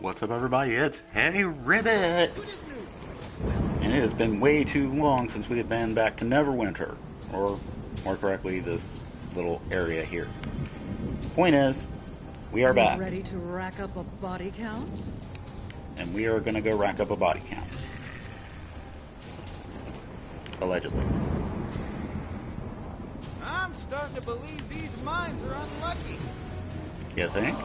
What's up, everybody? It's Hey Ribbit! And it has been way too long since we have been back to Neverwinter. Or, more correctly, this little area here. Point is, we are back. Ready to rack up a body count? And we are gonna go rack up a body count. Allegedly. I'm starting to believe these mines are unlucky. You think?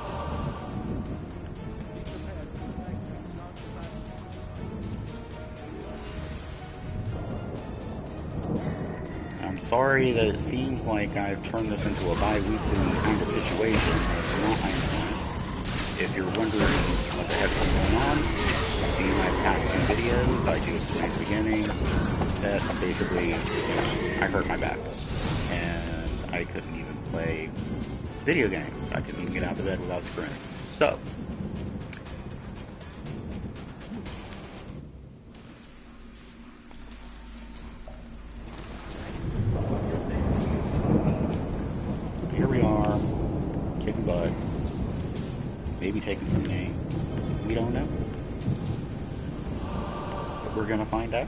I'm sorry that it seems like I've turned this into a bi-weekly kind of situation. It's not my intent. If you're wondering what the heck's going on, you've seen my past few videos. I do explain at the beginning that basically I hurt my back. And I couldn't even play video games. I couldn't even get out of bed without screaming. So, here we are, kicking butt, maybe taking some names. We don't know. But we're gonna find out.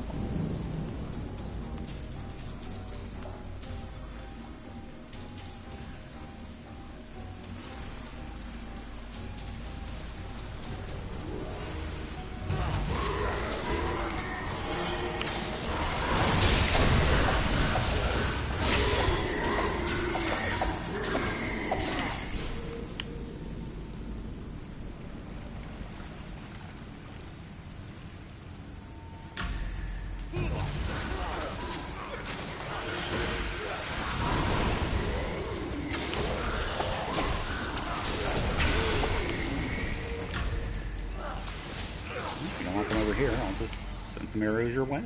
You don't want them over here, I'll just send some arrows your way.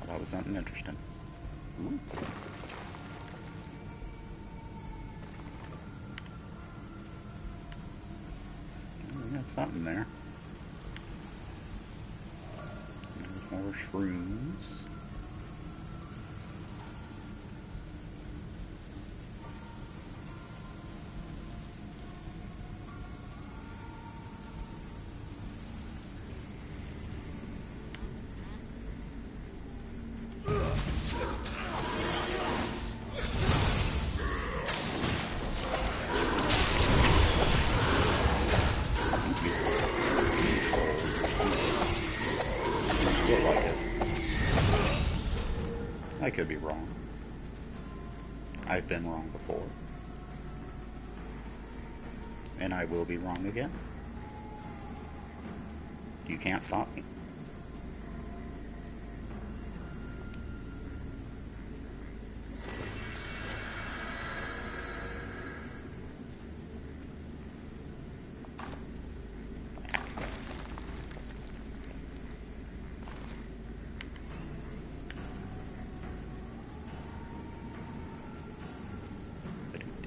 Oh, that was something interesting. Ooh. We got something there. There's more shrooms. Feel like it. I could be wrong. I've been wrong before. And I will be wrong again. You can't stop me.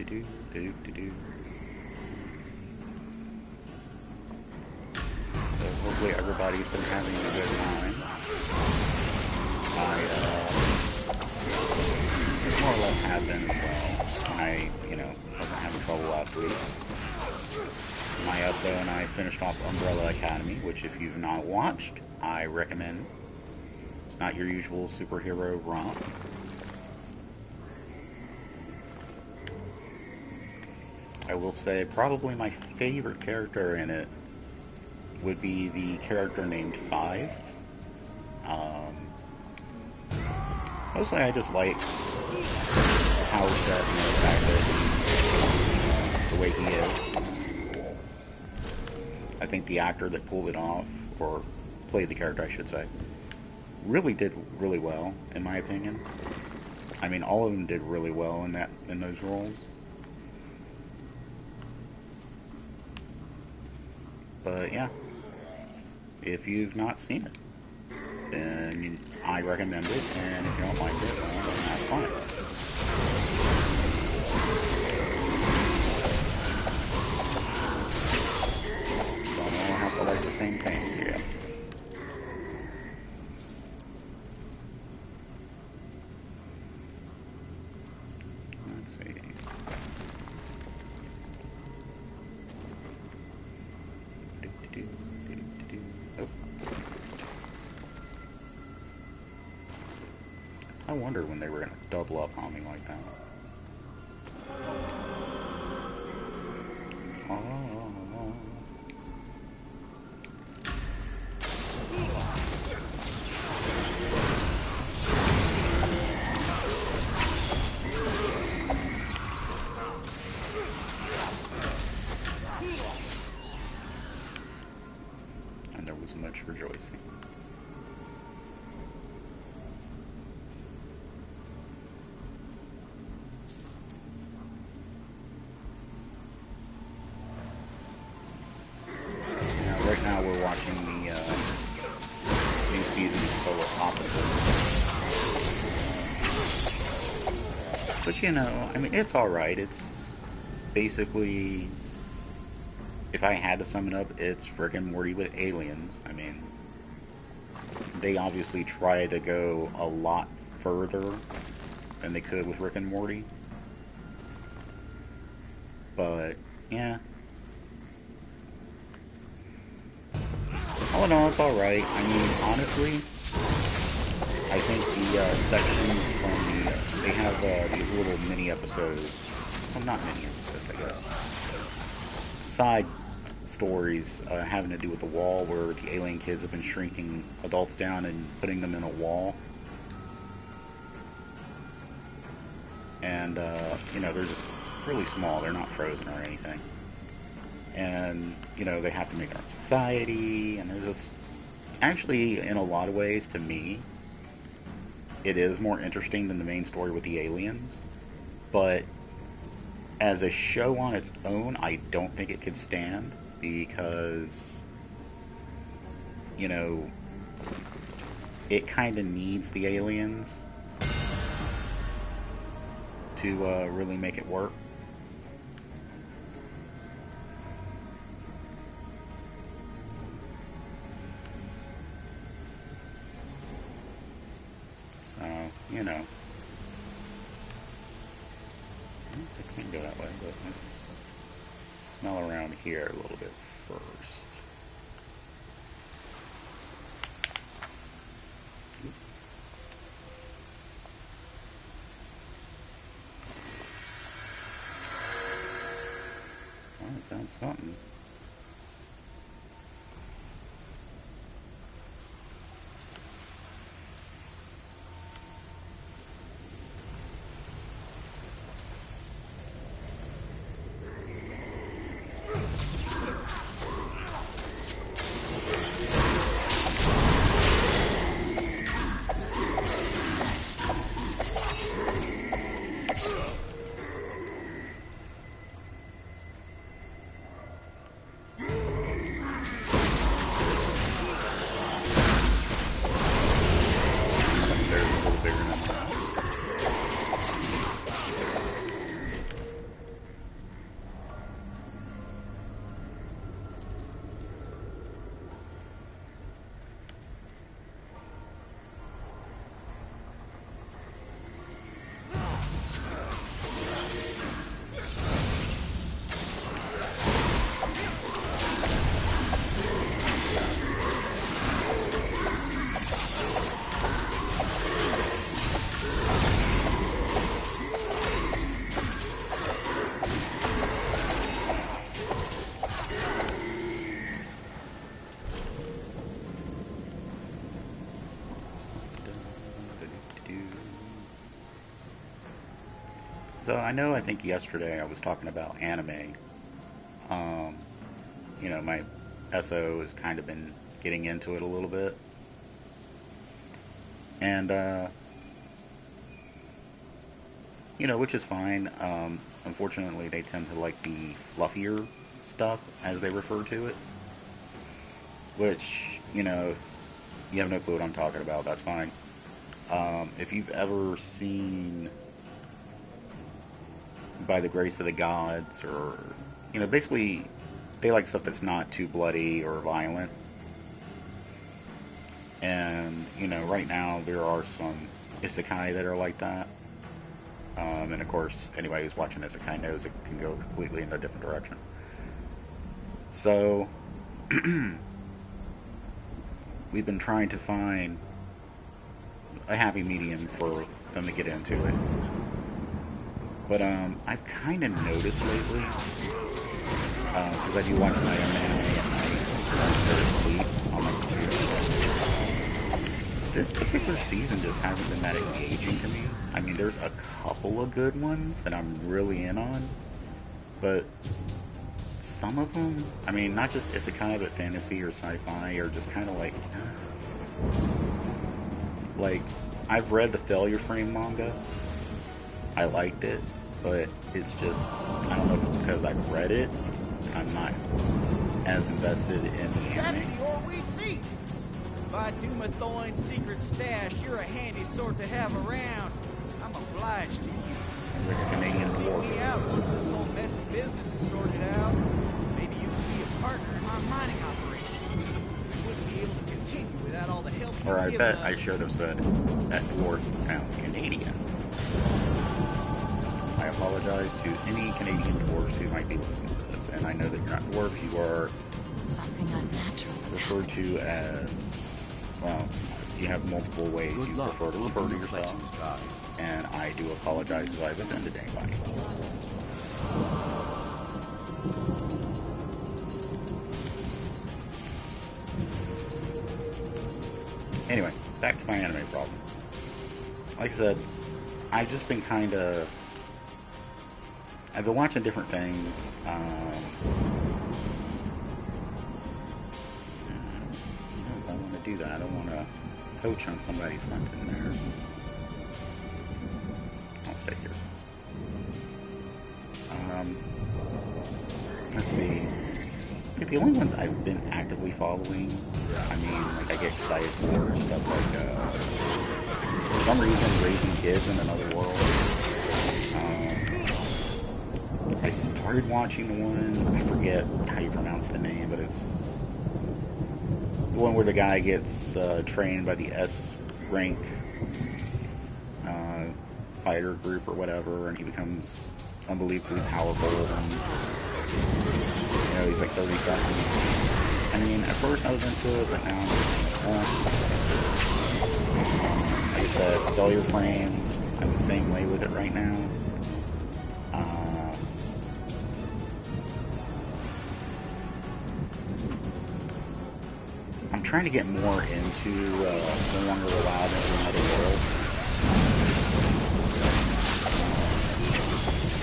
So hopefully everybody's been having a good time. I more or less have been as well. I, wasn't having trouble last week. My SO and I finished off Umbrella Academy, which if you've not watched, I recommend. It's not your usual superhero romp. I will say probably my favorite character in it would be the character named Five. Mostly I just like how set and the fact that the way he is. I think the actor that pulled it off, or played the character I should say, really did really well, in my opinion. I mean, all of them did really well in those roles. But yeah, if you've not seen it, then I recommend it, and if you don't like it, well, then that's fine. Don't all have to like the same things, yeah. I wonder when they were going to double up on me like that. Oh. And there was much rejoicing. Right now we're watching the new season of Solar Opposites. But you know, I mean, it's alright. It's basically, if I had to sum it up, it's Rick and Morty with aliens. I mean, they obviously try to go a lot further than they could with Rick and Morty. But, yeah. Oh no, it's alright. I mean, honestly, I think the sections from the... they have these little mini episodes. Well, not mini episodes, I guess. Side stories having to do with the wall, where the alien kids have been shrinking adults down and putting them in a wall. And, you know, they're just really small. They're not frozen or anything. And, you know, they have to make our society, and there's just... actually, in a lot of ways, to me, it is more interesting than the main story with the aliens. But as a show on its own, I don't think it could stand, because, you know, it kind of needs the aliens to really make it work. So, you know. I can't go that way, but let's smell around here a little bit first. Well, I found something. So I think yesterday I was talking about anime. You know, my SO has kind of been getting into it a little bit. And, you know, which is fine. Unfortunately, they tend to like the fluffier stuff, as they refer to it. Which, you know, you have no clue what I'm talking about, that's fine. If you've ever seen By the Grace of the Gods, or, you know, basically, they like stuff that's not too bloody or violent. And, you know, right now there are some isekai that are like that. And of course, anybody who's watching isekai knows it can go completely in a different direction. So, we've been trying to find a happy medium for them to get into it. But I've kind of noticed lately, because I do watch my own anime at night when I go to sleep on my computer. This particular season just hasn't been that engaging to me. I mean, there's a couple of good ones that I'm really in on, but some of them, I mean, not just isekai, but fantasy or sci-fi, are just kind of like, I've read the Failure Frame manga. I liked it, but it's just, I don't know if it's because I've read it, I'm not as invested in the anime. That's the ore we seek. By Dumathoin's secret stash, you're a handy sort to have around. I'm obliged to you. Sounds like a Canadian Seek dwarf. me out once this whole messy business is sorted out. Maybe you could be a partner in my mining operation. We wouldn't be able to continue without all the help you've Or I given bet us. I should have said that dwarf sounds Canadian. I apologize to any Canadian dwarves who might be listening to this, and I know that you're not dwarves, you are Something unnatural is referred happening. to as, well, you have multiple ways you prefer to refer to yourself, and I do apologize if I've offended anybody. Anyway, back to my anime problem. Like I said, I've just been I've been watching different things. No, I don't want to do that. I don't want to poach on somebody's content there. I'll stay here. Let's see. The only ones I've been actively following, I mean, like, I get excited for stuff like, for some reason, Raising Kids in Another World. I started watching the one, I forget how you pronounce the name, but it's the one where the guy gets trained by the S rank fighter group or whatever, and he becomes unbelievably powerful, and you know, he's like 30 something. I mean, at first I was into it, but now like I said, Failure Frame, I'm the same way with it right now. I'm trying to get more into No Longer Allowed into Another World.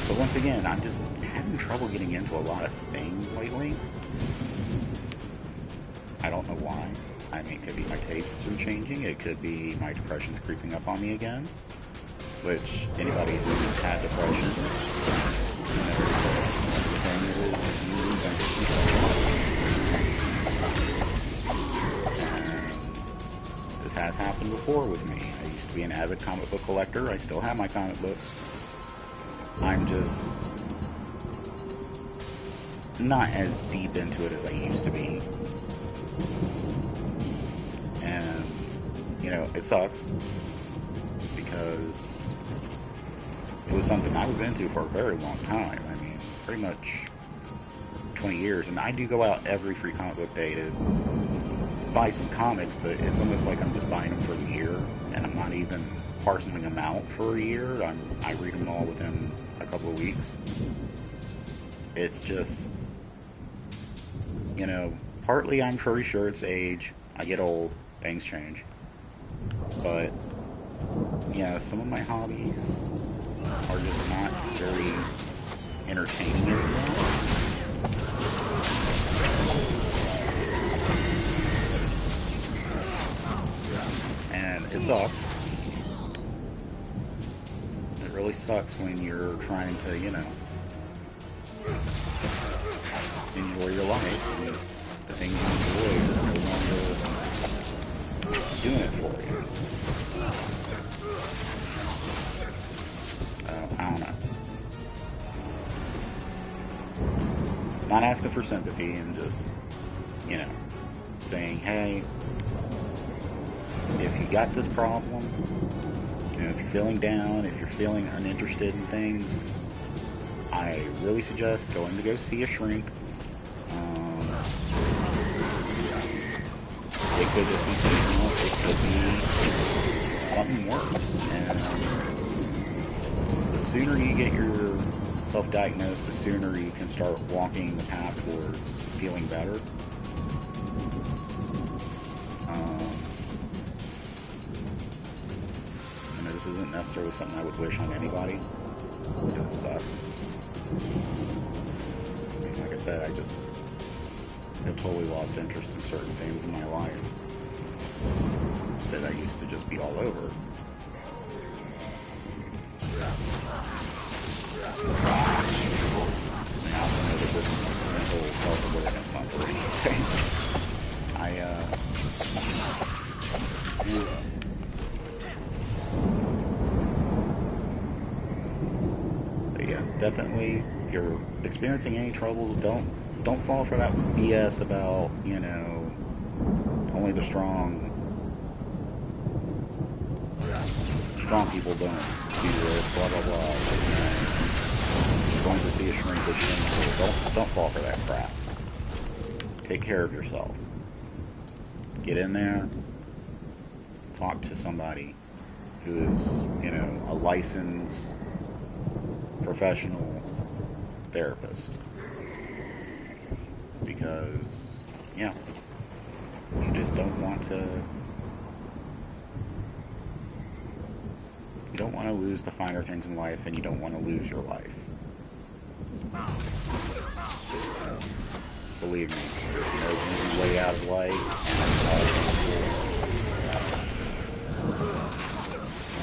But once again, I'm just having trouble getting into a lot of things lately. I don't know why. I mean, it could be my tastes are changing. It could be my depression's creeping up on me again. Which, anybody who's had depression, you know, the thing is, you lose interest in and this has happened before with me. I used to be an avid comic book collector. I still have my comic books. I'm just not as deep into it as I used to be. And, you know, it sucks because it was something I was into for a very long time. I mean, pretty much 20 years. And I do go out every free comic book day to buy some comics, but it's almost like I'm just buying them for the year, and I'm not even parceling them out for a year. I read them all within a couple of weeks. It's just, you know, partly I'm pretty sure it's age. I get old, things change. But, yeah, some of my hobbies are just not very entertaining anymore. And it sucks. It really sucks when you're trying to, you know, enjoy your life, and the things you enjoy are no longer doing it for you. I don't know. Not asking for sympathy and just, you know, saying, hey, if you got this problem, you know, if you're feeling down, if you're feeling uninterested in things, I really suggest going to go see a shrink. It could just be seasonal, it could be something works. And the sooner you get yourself diagnosed, the sooner you can start walking the path towards feeling better. This isn't necessarily something I would wish on anybody, because it sucks. I mean, like I said, I just have totally lost interest in certain things in my life that I used to just be all over. I also know this isn't mental self-awareness month or anything. Definitely, if you're experiencing any troubles, don't fall for that BS about, you know, only the strong people don't do this, blah blah blah. You're going to see a shrinkage. Don't fall for that crap. Take care of yourself. Get in there. Talk to somebody who is, you know, a licensed professional therapist, because yeah, you just don't want to lose the finer things in life, and you don't want to lose your life. Believe me, there's no easy way out of life,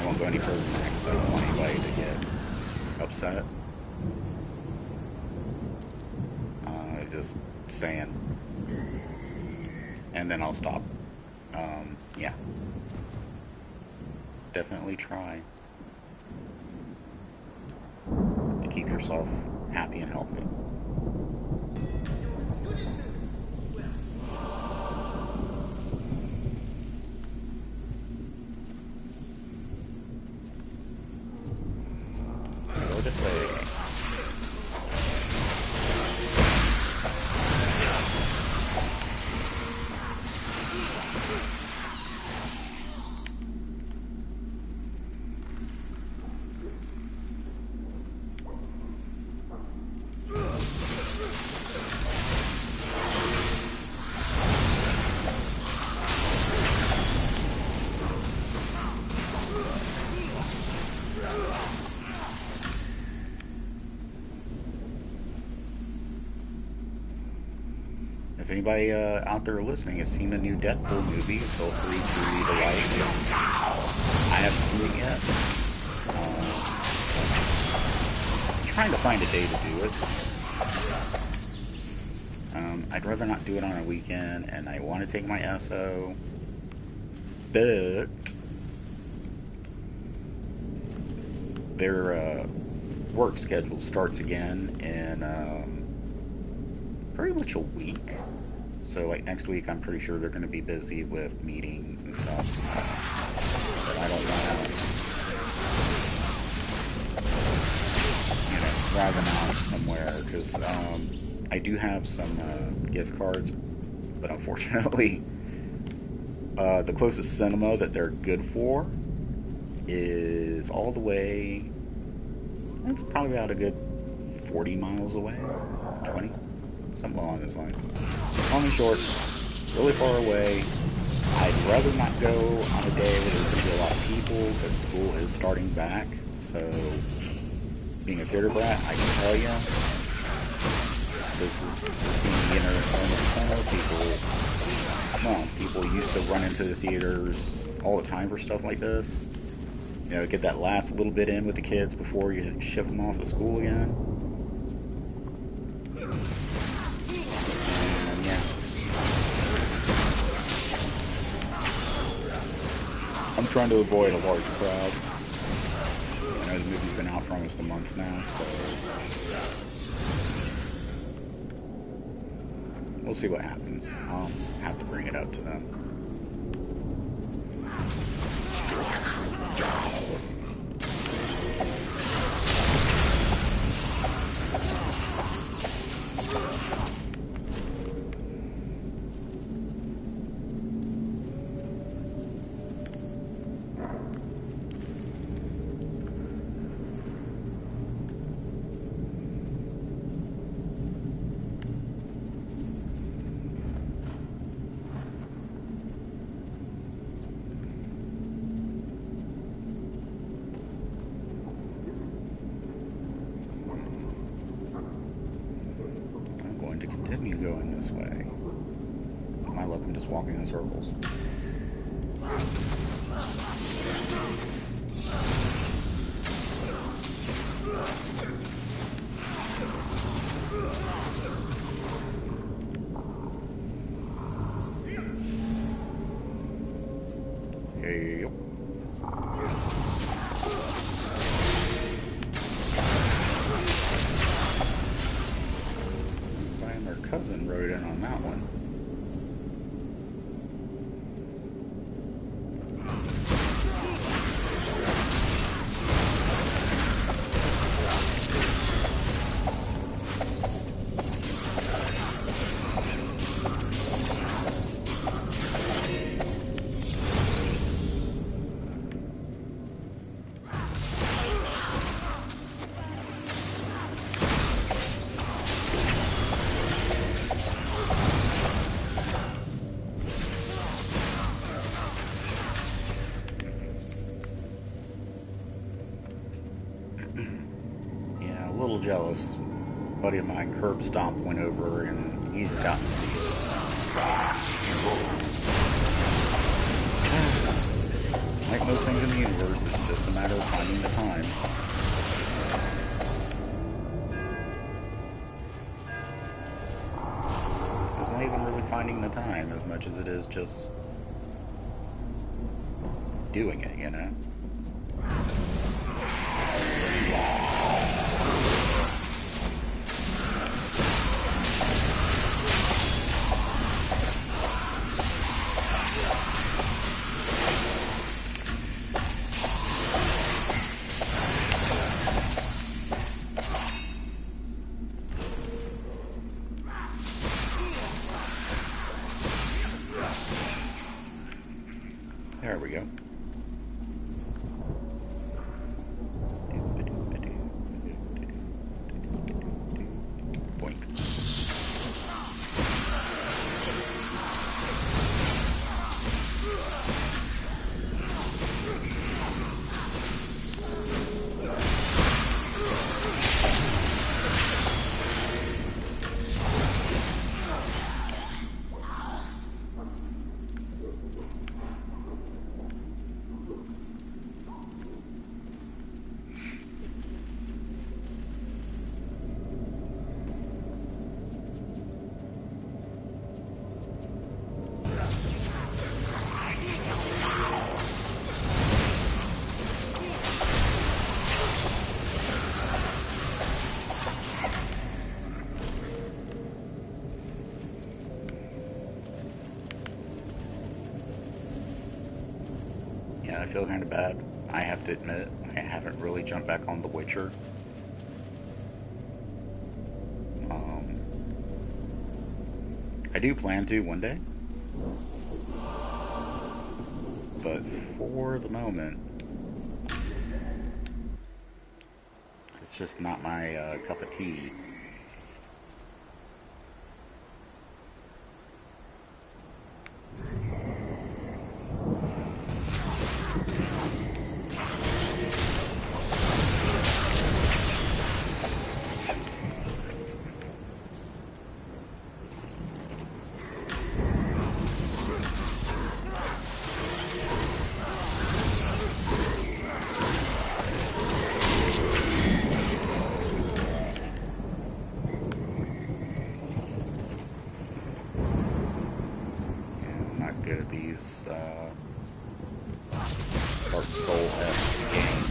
and I won't go any further than that because I don't want anybody to get upset. Just saying. And then I'll stop. Yeah. Definitely try to keep yourself happy and healthy. If anybody out there listening has seen the new Deadpool movie, feel free to leave a like. I haven't seen it yet. I'm trying to find a day to do it. I'd rather not do it on a weekend, and I want to take my SO, but their work schedule starts again in pretty much a week. So, like, next week, I'm pretty sure they're going to be busy with meetings and stuff. But I don't want to, you know, drive them out somewhere, because I do have some gift cards, but unfortunately, the closest cinema that they're good for is all the way, it's probably about a good 40 miles away, 20, something along those lines. Long and short, really far away. I'd rather not go on a day where there's going to be a lot of people, because school is starting back. So, being a theater brat, I can tell you, this is being the entertainment center. People used to run into the theaters all the time for stuff like this. You know, get that last little bit in with the kids before you ship them off to school again. And yeah. I'm trying to avoid a large crowd. I know the movie's been out for almost a month now, so we'll see what happens. I'll have to bring it up to them. I'm just walking in circles. Hey, yep. Find their cousin rode in on that one. Yeah, a little jealous. A buddy of mine, Curb Stomp, went over and he's gotten to see like most things in the universe, it's just a matter of finding the time. It's not even really finding the time as much as it is just doing it, you know? There we go. Boink. Yeah, I feel kind of bad. I have to admit, I haven't really jumped back on The Witcher. I do plan to one day. But for the moment, it's just not my cup of tea. Good at these Dark Soul-esque games.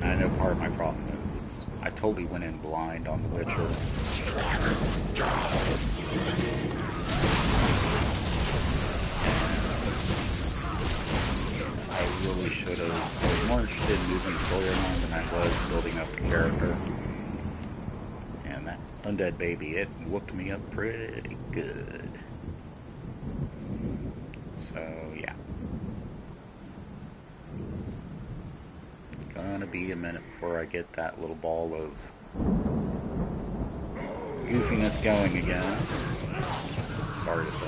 And I know part of my problem is I totally went in blind on The Witcher. I really should have. I was more interested in moving the story along than I was building up the character. That undead baby, it whooped me up pretty good. So, yeah. Gonna be a minute before I get that little ball of goofiness going again. Sorry to say.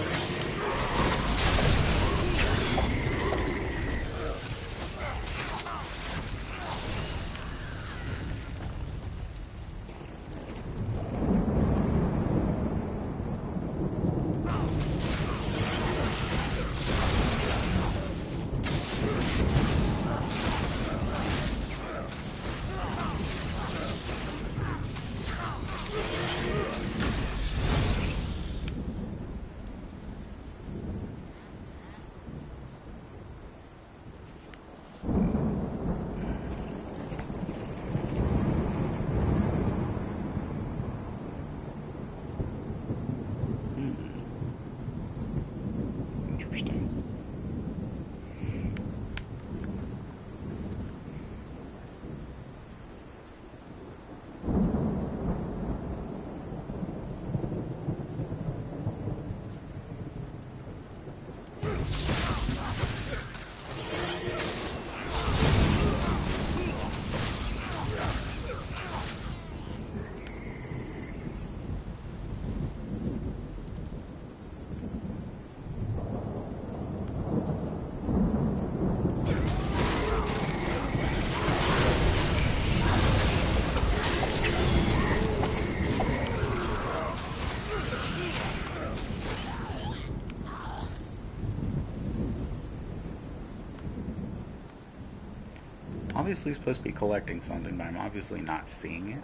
obviously supposed to be collecting something, but I'm obviously not seeing it.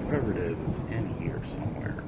Whatever it is, it's in here somewhere.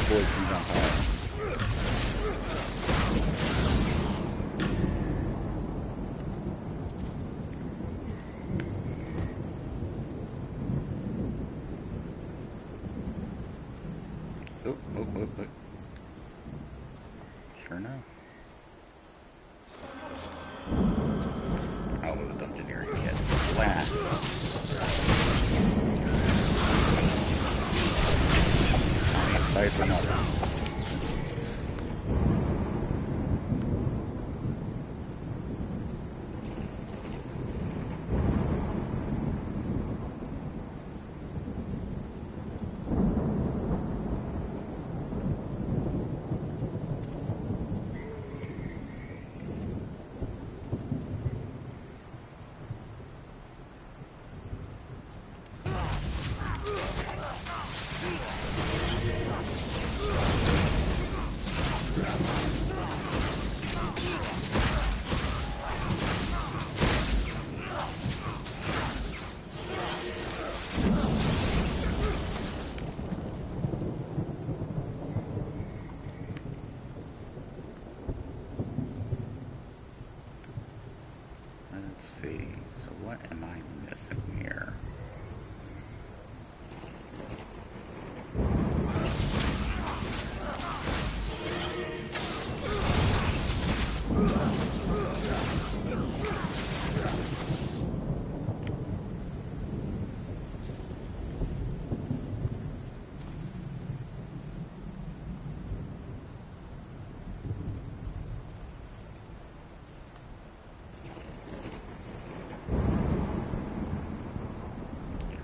Boys can jump high. Oh. Sure enough. Oh, with a dungeoneering kit. Flat. Sight for another. Let's see. So what am I missing here?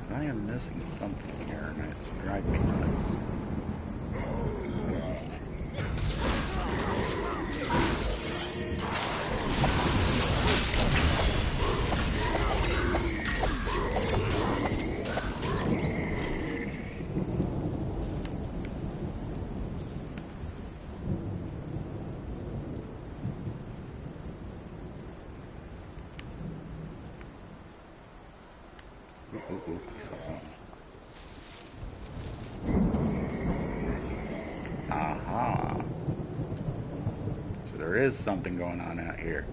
I am missing something here, and it's driving me nuts. Ooh, I saw something. Aha. So there is something going on out here.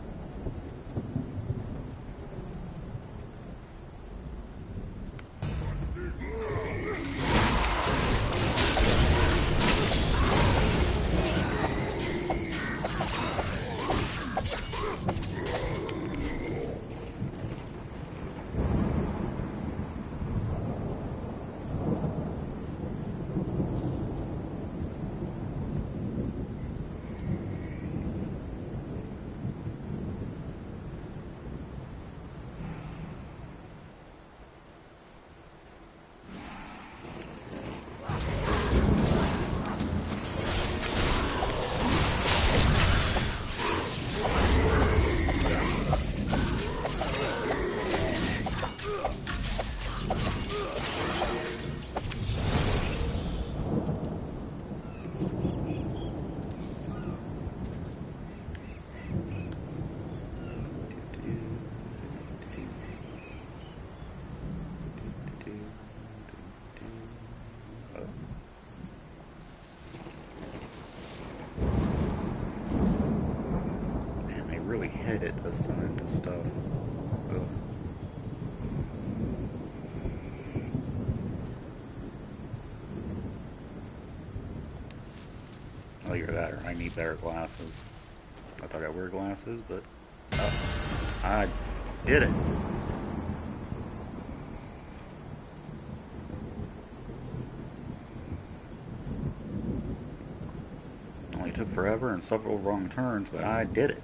Well, either that or I need better glasses. I thought I wear glasses, but I did it. Only took forever and several wrong turns, but I did it.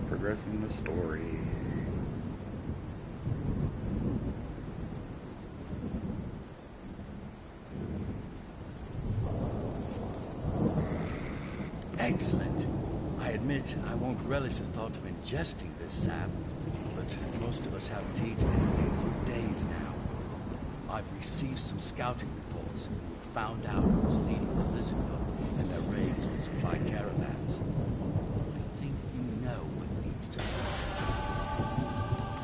Progressing the story. Excellent. I admit I won't relish the thought of ingesting this sap, but most of us haven't eaten anything for days now. I've received some scouting reports and we've found out who's leading the lizard folk and their raids on supply caravans. I think you know what needs to happen.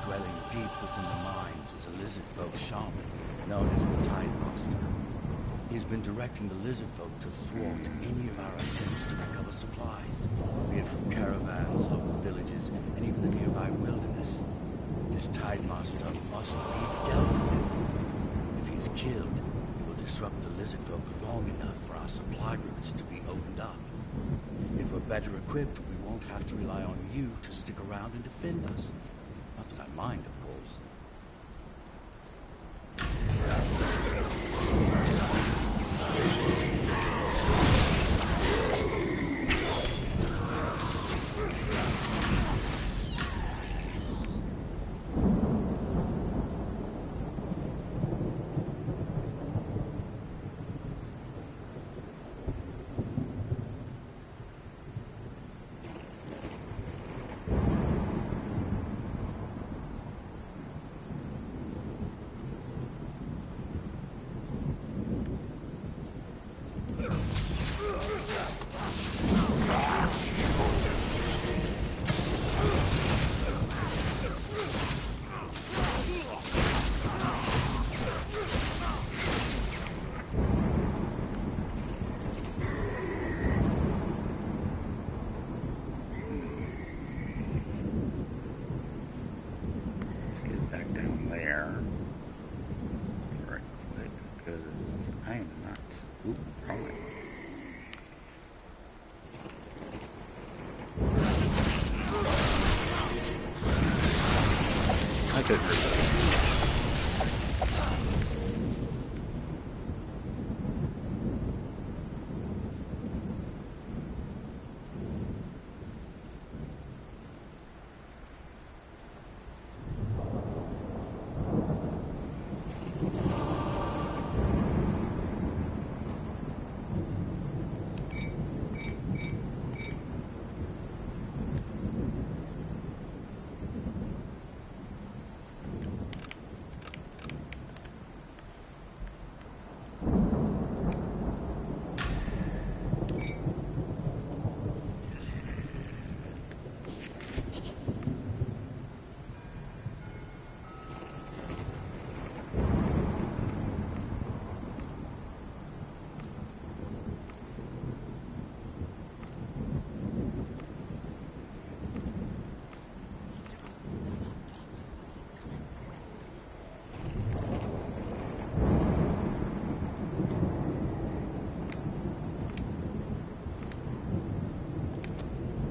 Dwelling deep within the mines is a lizard folk shaman known as the Tidemaster. He's been directing the lizard folk to thwart any of our attempts to recover supplies, be it from caravans, local villages, and even the nearby wilderness. This Tidemaster must be dealt with. If he is killed, he will disrupt the lizard folk long enough for our supply routes to be opened up. If we're better equipped, we won't have to rely on you to stick around and defend us. Not that I mind, of course.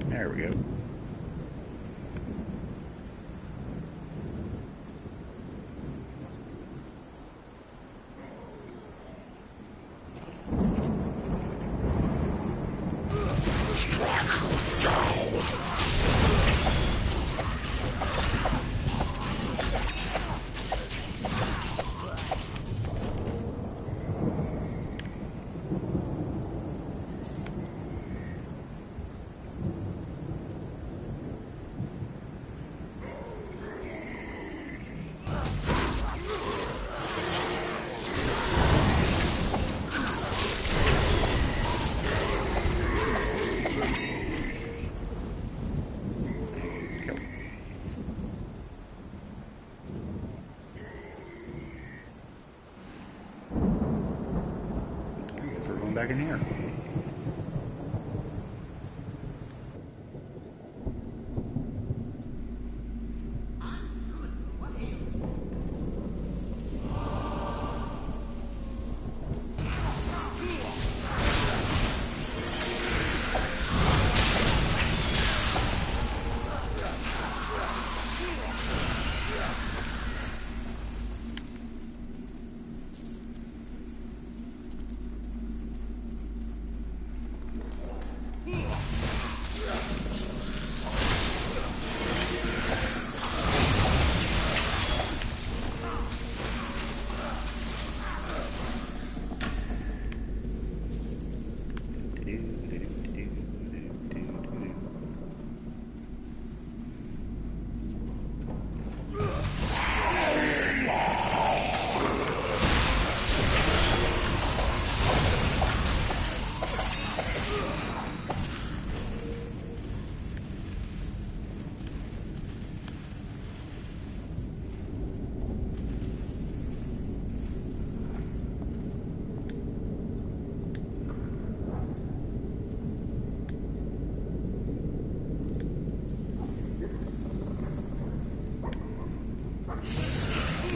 There we go. back in here.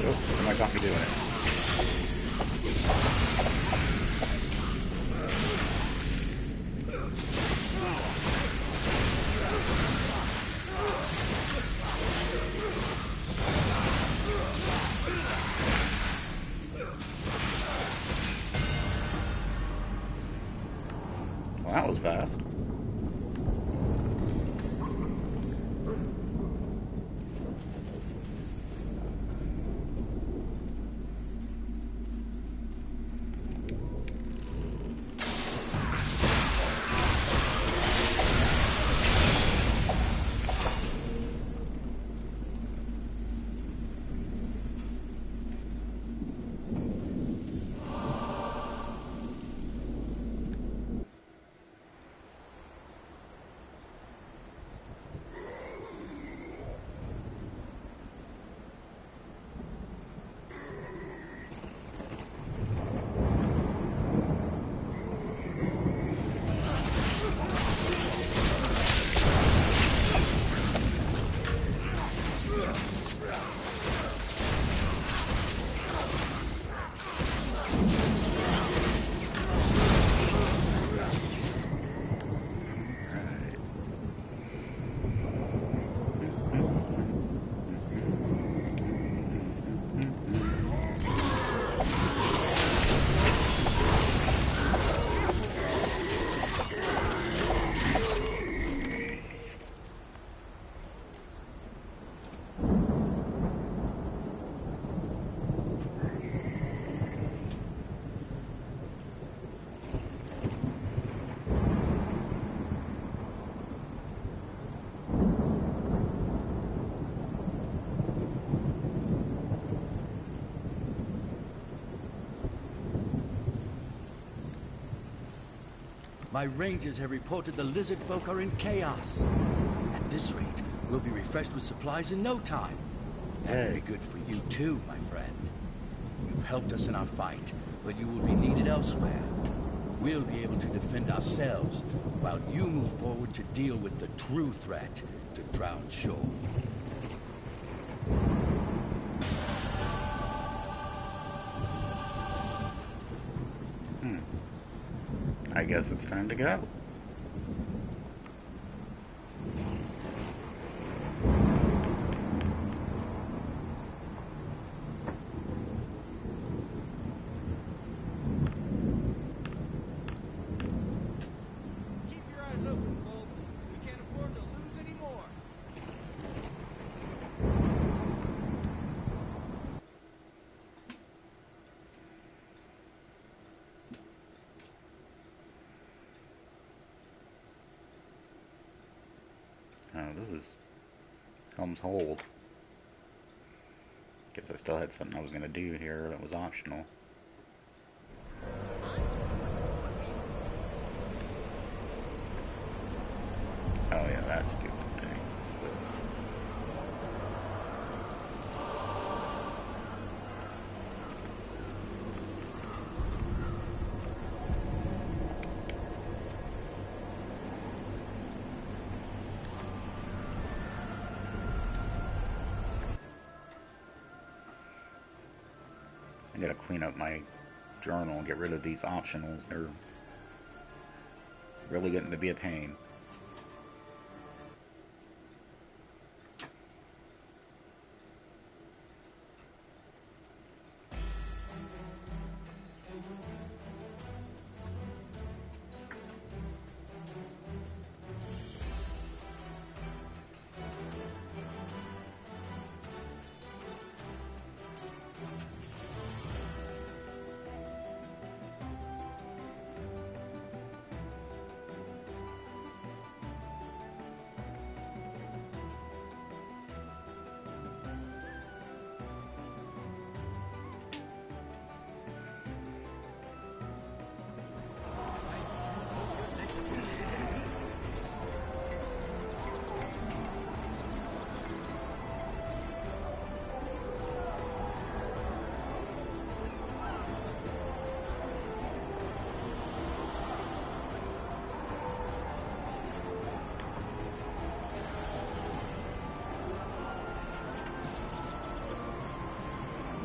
What might got me doing it? Well, that was fast. My rangers have reported the lizard folk are in chaos. At this rate, we'll be refreshed with supplies in no time. That'll be good for you too, my friend. You've helped us in our fight, but you will be needed elsewhere. We'll be able to defend ourselves, while you move forward to deal with the true threat to Drowned Shore. I guess it's time to go. Keep your eyes open, folks. We can't afford to lose any more. Oh, this is Helm's Hold. Guess I still had something I was going to do here that was optional. Oh yeah, that stupid thing. gotta clean up my journal and get rid of these optionals. They're really getting to be a pain.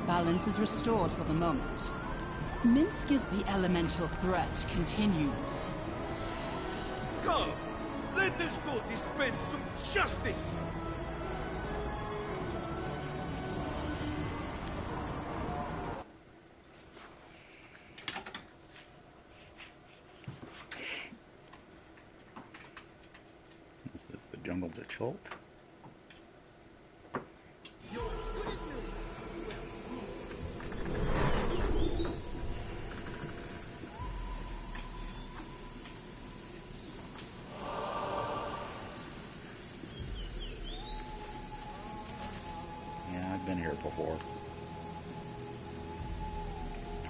Balance is restored for the moment. Minsk is the elemental threat continues. Come, let us go dispense some justice! This is the jungles of Chult. Been here before.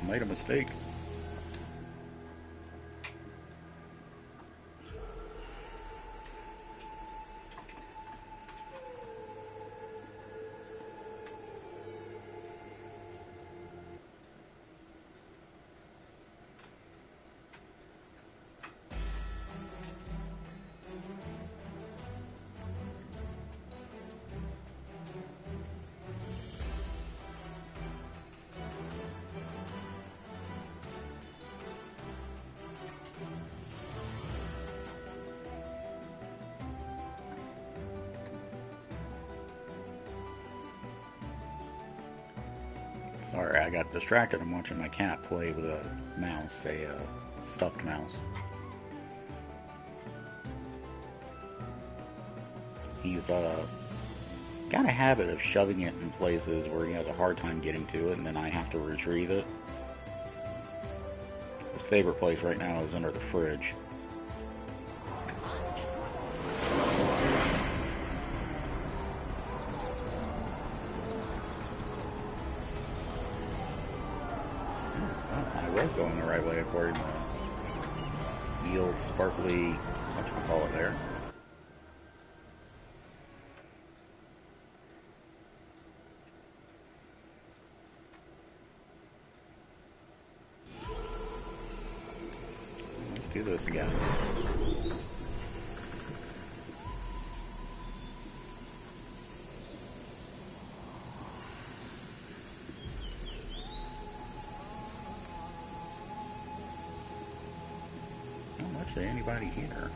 I made a mistake. Sorry, I got distracted. I'm watching my cat play with a mouse, a stuffed mouse. He's got a habit of shoving it in places where he has a hard time getting to it, and then I have to retrieve it. His favorite place right now is under the fridge. I was going the right way according to the old sparkly, whatchamacallit there. Let's do this again. Anybody here?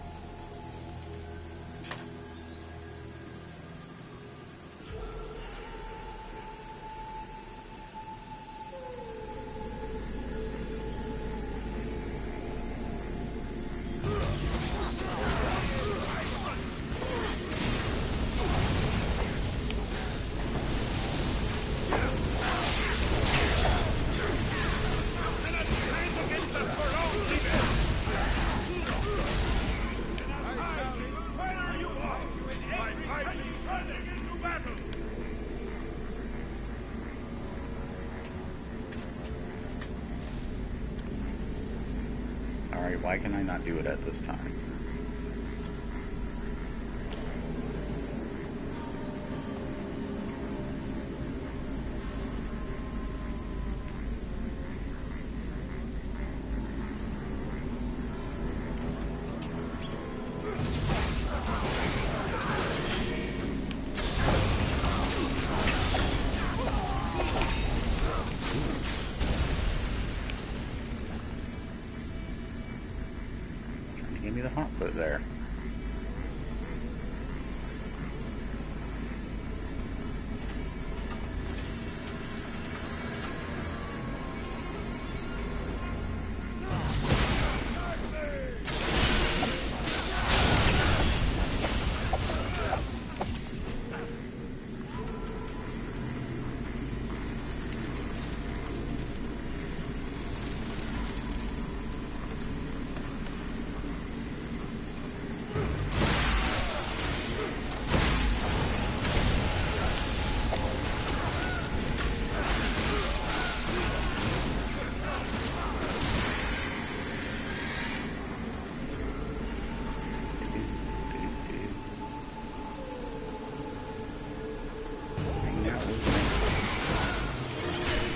Alright, why can I not do it at this time? Give me the hot foot there.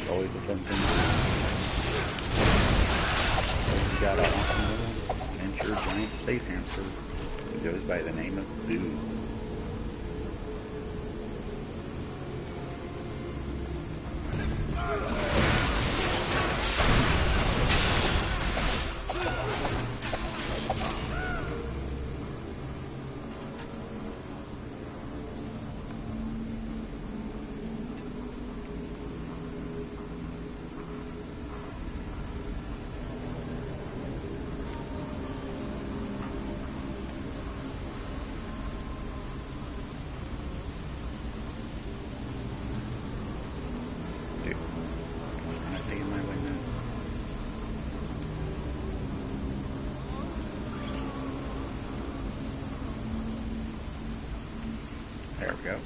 Always a fun thing. We got an awesome little miniature giant space hamster who goes by the name of Boo. There we go.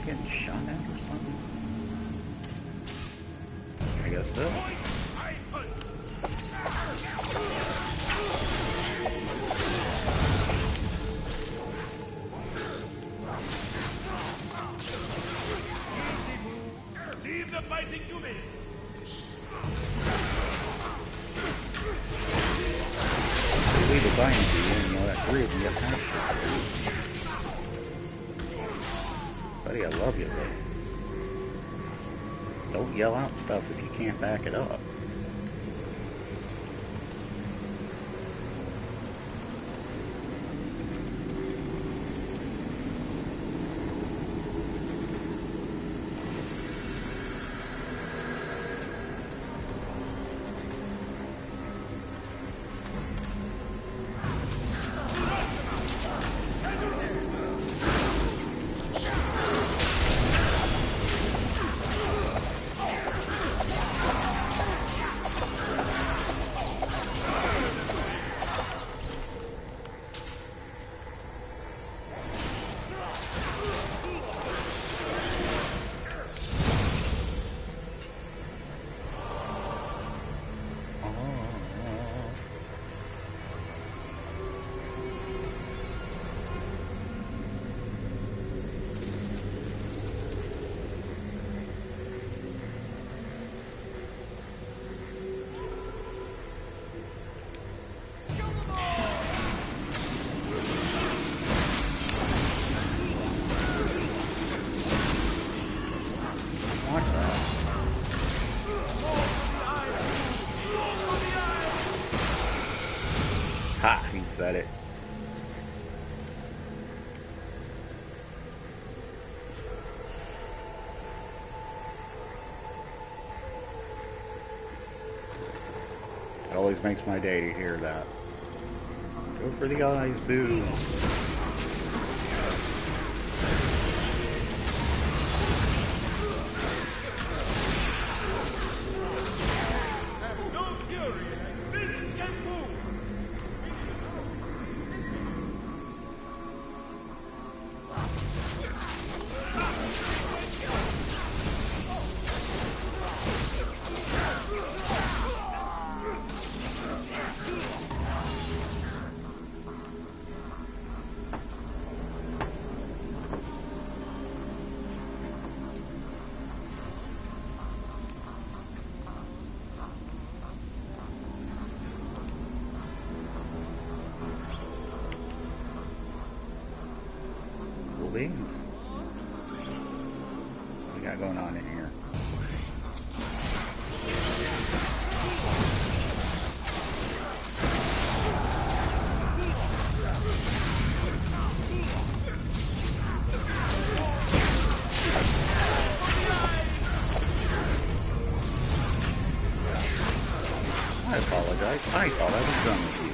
Getting shot at or something? I guess so. Leave the fighting to me. If you leave a bind to you, and you know that three of them get past you. Buddy, I love you, but don't yell out stuff if you can't back it up. Ha! He said it. It always makes my day to hear that. Go for the eyes, Boo. Absolutely. What we got going on in here? I apologize. I thought I was done with you.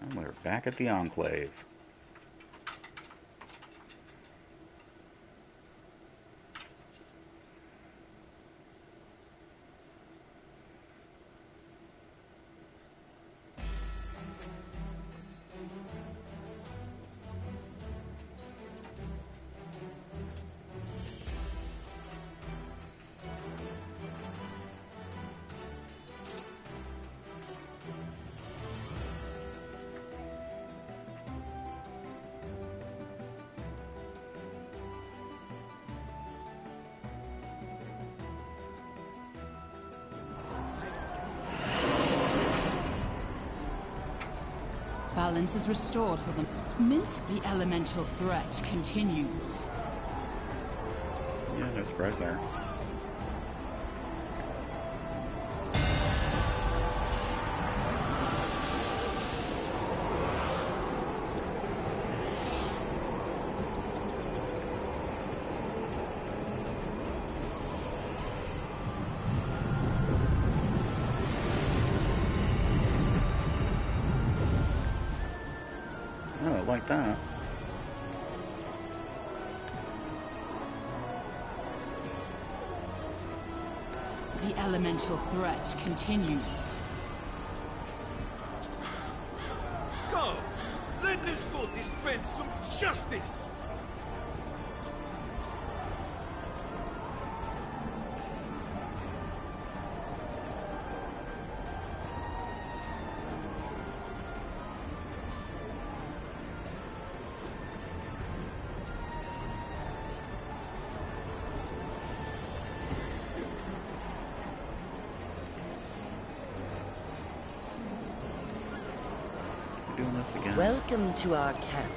And we're back at the Enclave. Balance is restored for them. Minsk, the elemental threat continues. Yeah, no surprise there. Oh, I like that. The elemental threat continues. Come! Let us go dispense some justice! Doing this again. Welcome to our camp.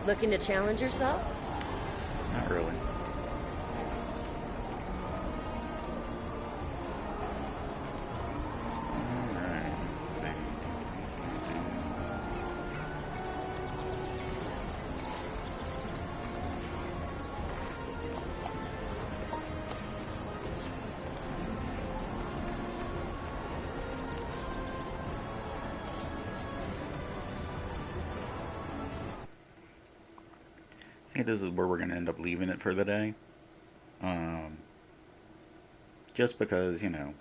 Looking to challenge yourself? Not really. Alright, let's see. I think this is where we're going to end up leaving it for the day. Just because, you know,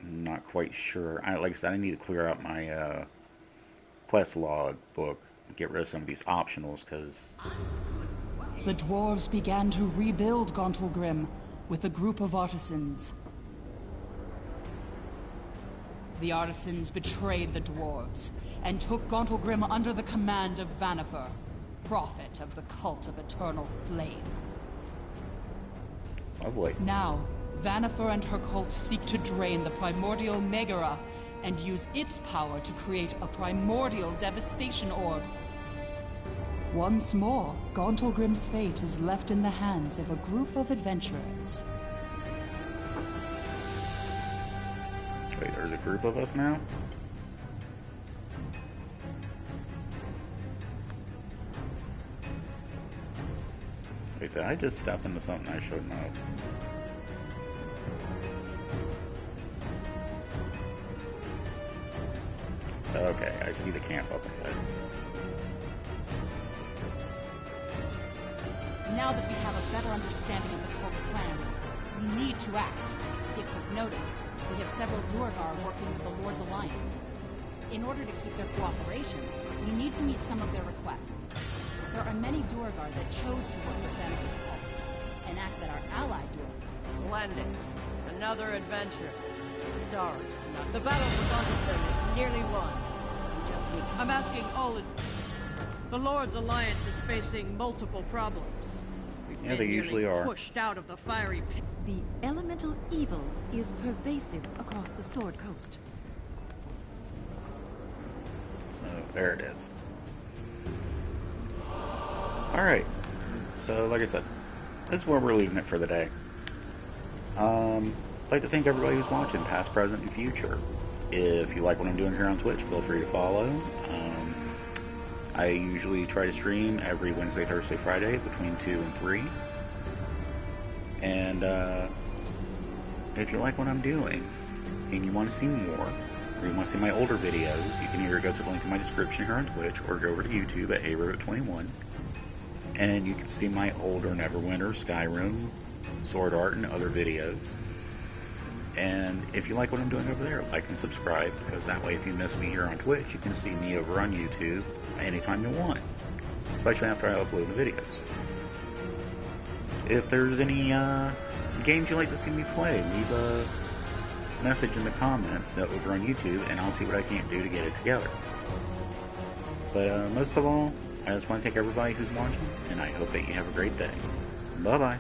I'm not quite sure. Like I said, I need to clear out my quest log book, get rid of some of these optionals, because The dwarves began to rebuild Gauntlgrim with a group of artisans. The artisans betrayed the dwarves and took Gauntlgrim under the command of Vanifer, prophet of the cult of eternal flame. Lovely. Now, Vanifer and her cult seek to drain the primordial Megara and use its power to create a primordial devastation orb. Once more, Gauntlgrim's fate is left in the hands of a group of adventurers. Wait, there's a group of us now? Wait, did I just step into something I shouldn't have? Okay, I see the camp up ahead. Now that we have a better understanding of the cult's plans, we need to act. If you've noticed, we have several Duergar working with the Lord's Alliance. In order to keep their cooperation, we need to meet some of their requests. There are many Duergar that chose to work with Vanifer's cult, and act that our ally Duergars. Splendid. Another adventure. Sorry, the battle for Gauntlgrim is nearly won. We just need... I'm asking all... The Lord's Alliance is facing multiple problems. We've Yeah, been they nearly usually are. pushed out of the fiery pit. The elemental evil is pervasive across the Sword Coast. So, there it is. Alright. So, like I said, this is where we're leaving it for the day. I'd like to thank everybody who's watching, past, present, and future. If you like what I'm doing here on Twitch, feel free to follow. I usually try to stream every Wednesday, Thursday, Friday between 2 and 3. And if you like what I'm doing and you want to see more, or you want to see my older videos, you can either go to the link in my description here on Twitch or go over to YouTube at HeyRabbit21. And you can see my older Neverwinter, Skyrim, Sword Art, and other videos. And if you like what I'm doing over there, like and subscribe, because that way if you miss me here on Twitch, you can see me over on YouTube anytime you want, especially after I upload the videos. If there's any games you'd like to see me play, leave a message in the comments over on YouTube, and I'll see what I can do to get it together. But most of all, I just want to thank everybody who's watching, and I hope that you have a great day. Bye-bye.